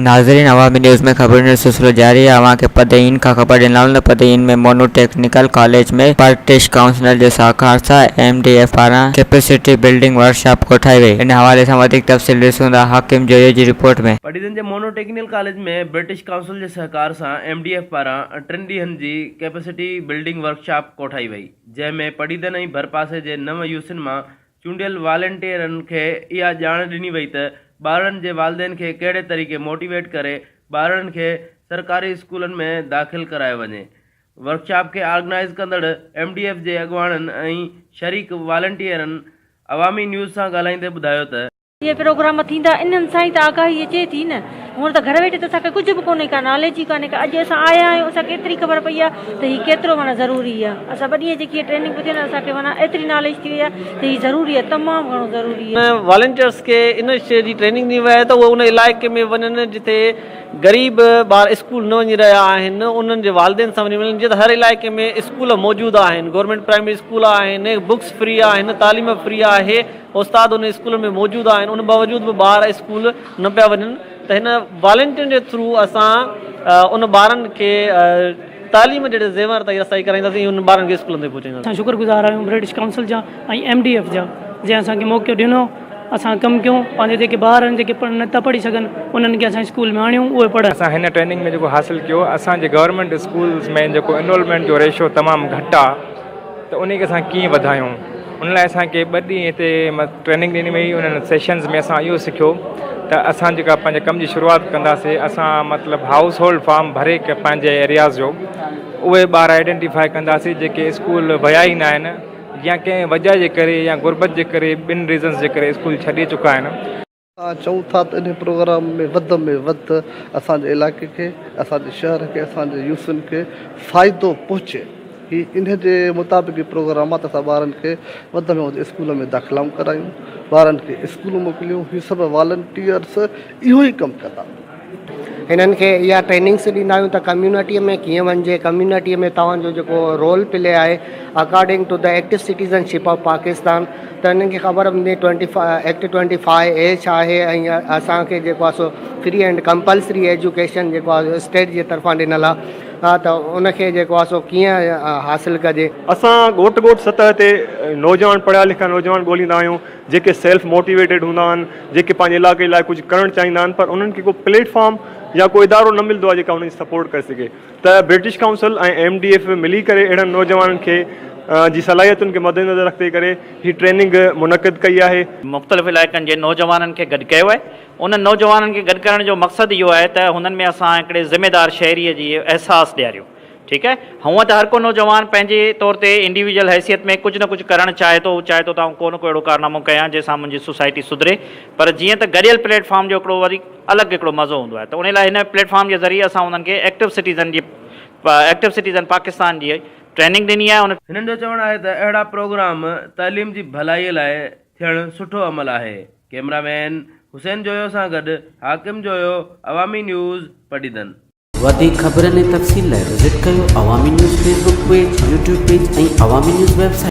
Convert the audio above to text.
नाज़रीन, अवामी न्यूज़ में खबरों जो सिलसिलो जारी है। अवां खे पदईन खां ख़बर ॾिनल पदईन में मोनू टेक्निकल कॉलेज में ब्रिटिश काउंसिल जे सहकार सां MDF पारां कैपेसिटी बिल्डिंग वर्कशॉप कोठाई वई। इन हवाले सां वधीक तफ़सील ॾिसूं था हाकिम जोयो जी रिपोर्ट में। पढ़ीदन जे मोनो टेक्निकल कॉलेज में ब्रिटिश काउंसिल जे सहकार सां MDF पारां 3 ॾींहनि जी कैपेसिटी बिल्डिंग वर्कशॉप कोठाई वई, जंहिंमें पढ़ीदन ऐं भरपासे जे 9 यूसिन मां चूंडियल वॉलंटियरनि खे इहा ॼाण ॾिनी वई त ॿारनि जे वालिदैन खे कहिड़े तरीक़े मोटिवेट करे ॿारनि खे सरकारी स्कूलनि में दाख़िल करायो वञे। वर्कशॉप खे ऑर्गेनाइज़ कंदड़ MDF जे अॻुवाणनि ऐं शरीक वॉलंटियरनि अवामी न्यूज़ सां ॻाल्हाईंदे ॿुधायो त ये प्रोग्राम थींदा इन्हनि सां ई त आगाही अचे थी न। हूअं त घर वेठे त असांखे कुझु बि कोन्हे का नॉलेज ई कान्हे का। अॼु असां आया आहियूं, असांखे एतिरी ख़बर पई आहे त हीउ केतिरो माना ज़रूरी आहे। असां ॿ ॾींहं जेकी ट्रेनिंग ॿुधी न असांखे माना एतिरी नॉलेज थी वई आहे त हीउ ज़रूरी आहे, तमामु घणो ज़रूरी आहे। वॉलंटियर्स खे इन शइ जी ट्रेनिंग ॾिनी वई आहे त उहे उन इलाइक़े में वञनि जिते ग़रीब ॿार स्कूल न वञी रहिया आहिनि, उन्हनि जे वालिदैन सां वञी मिलनि। जीअं त हर इलाइक़े में स्कूल मौजूदु आहिनि, गवर्नमेंट प्राइमरी स्कूल आहिनि, बुक्स फ्री आहिनि, तालीम फ्री आहे, उस्ताद उन स्कूल में मौजूदु आहिनि, उन बावजूदि बि ॿार स्कूल न पिया वञनि। त हिन वॉलंटियरनि जे थ्रू असां उन ॿारनि खे तालीम जहिड़े ज़ेवर ताईं रसाई कराईंदासीं, उन ॿारनि खे स्कूलनि ते पहुचाईंदासीं। असां शुक्रगुज़ार आहियूं ब्रिटिश काउंसिल जा ऐं MDF जा, जंहिं असांखे मौक़ो ॾिनो, असां कमु कयूं, पंहिंजे जेके ॿार आहिनि जेके नथा पढ़ी सघनि उन्हनि खे असां स्कूल में आणियूं, उहे पढ़नि। असां हिन ट्रेनिंग में जेको हासिलु कयो, असांजे गवर्नमेंट स्कूल्स में जेको एनरोलमेंट जो रेशो तमामु घटि आहे, त उन खे असां कीअं वधायूं, उन लाइ असांखे 2 ॾींहं हिते ट्रेनिंग ॾिनी वई। उन्हनि सेशन्स में असां इहो सिखियो त असां जेका पंहिंजे कम जी शुरूआति कंदासीं, असां मतिलबु हाउस होल्ड फार्म भरे के पंहिंजे एरियाज़ जो उहे ॿार आइडेंटिफाई कंदासीं जेके स्कूल विया ई न आहिनि, या कंहिं वजह जे करे या गुरबत जे करे, ॿिनि रीज़न्स जे करे स्कूल छॾे चुका आहिनि। असां चऊं था त इन प्रोग्राम में वधि असांजे इलाइक़े खे, असांजे शहर खे, असांजे यूसन खे फ़ाइदो पहुचे। ही इन जे मुताबिक़ प्रोग्राम आहे त असां ॿारनि खे वधि में वधि स्कूल में दाख़िलाऊं करायूं, ॿारनि खे स्कूल मोकिलियूं। हीअ सभु वॉलंटियर्स इहो ई कमु कंदा। हिननि खे इहा ट्रेनिंग्स ॾींदा आहियूं त कम्यूनिटीअ में कीअं वञिजे, कम्यूनिटीअ में तव्हांजो जेको रोल प्ले आहे according to the active citizenship of Pakistan, त हिननि खे ख़बर हूंदी 25 छा आहे। ऐं असांखे जेको आहे so free and compulsory education जेको आहे स्टेट जे तरफ़ां ॾिनल आहे, त उनखे जेको आहे सो कीअं हासिलु कजे। असां ॻोठ सतह ते नौजवान पढ़िया लिखिया नौजवान ॻोल्हींदा आहियूं जेके सेल्फ मोटिवेटेड हूंदा आहिनि, जेके पंहिंजे इलाइक़े लाइ कुझु करणु चाहींदा आहिनि, पर उन्हनि खे को प्लेटफॉर्म या कोई इदारो न मिलंदो आहे जेका उन्हनि जी सपोर्ट करे सघे। त ब्रिटिश काउंसिल ऐं MDF मिली करे अहिड़नि नौजवाननि खे जी सलाहियतुनि खे मद्देनज़र रखंदे करे हीअ ट्रेनिंग मुनक़िद कई आहे। मुख़्तलिफ़ इलाइक़नि जे नौजवाननि खे गॾु कयो आहे। उन नौजवाननि खे गॾु करण जो मक़सदु इहो आहे त हुननि में असां हिकिड़े ज़िमेदार शहरीअ जी अहसासु ॾियारियूं। ठीकु आहे, हूअं त हर को नौजवान पंहिंजे तौर ते इंडिविजुअल हैसियत में कुझु न कुझु करणु चाहे थो त को न को अहिड़ो कारनामो कयां जंहिंसां मुंहिंजी सोसाइटी सुधरे। पर जीअं त गॾियल प्लेटफॉर्म जो हिकिड़ो वरी अलॻि हिकिड़ो मज़ो हूंदो आहे, त उन लाइ हिन प्लेटफॉर्म जे ज़रिए असां उन्हनि खे एक्टिव सिटीज़न पाकिस्तान जी ट्रेनिंग ॾिनी आहे। हिननि जो चवणु आहे त अहिड़ा प्रोग्राम तालीम जी भलाईअ लाइ थियणु सुठो अमल आहे। कैमरामैन हुसैन जोयो सां गॾु हाकिम जोयो, अवामी न्यूज़, पढ़ीदन। वधीक ख़बरनि ऐं तफ़सील लाइ विज़िट कयो अवामी news Facebook page, YouTube page ऐं अवामी न्यूज़ वेबसाइट।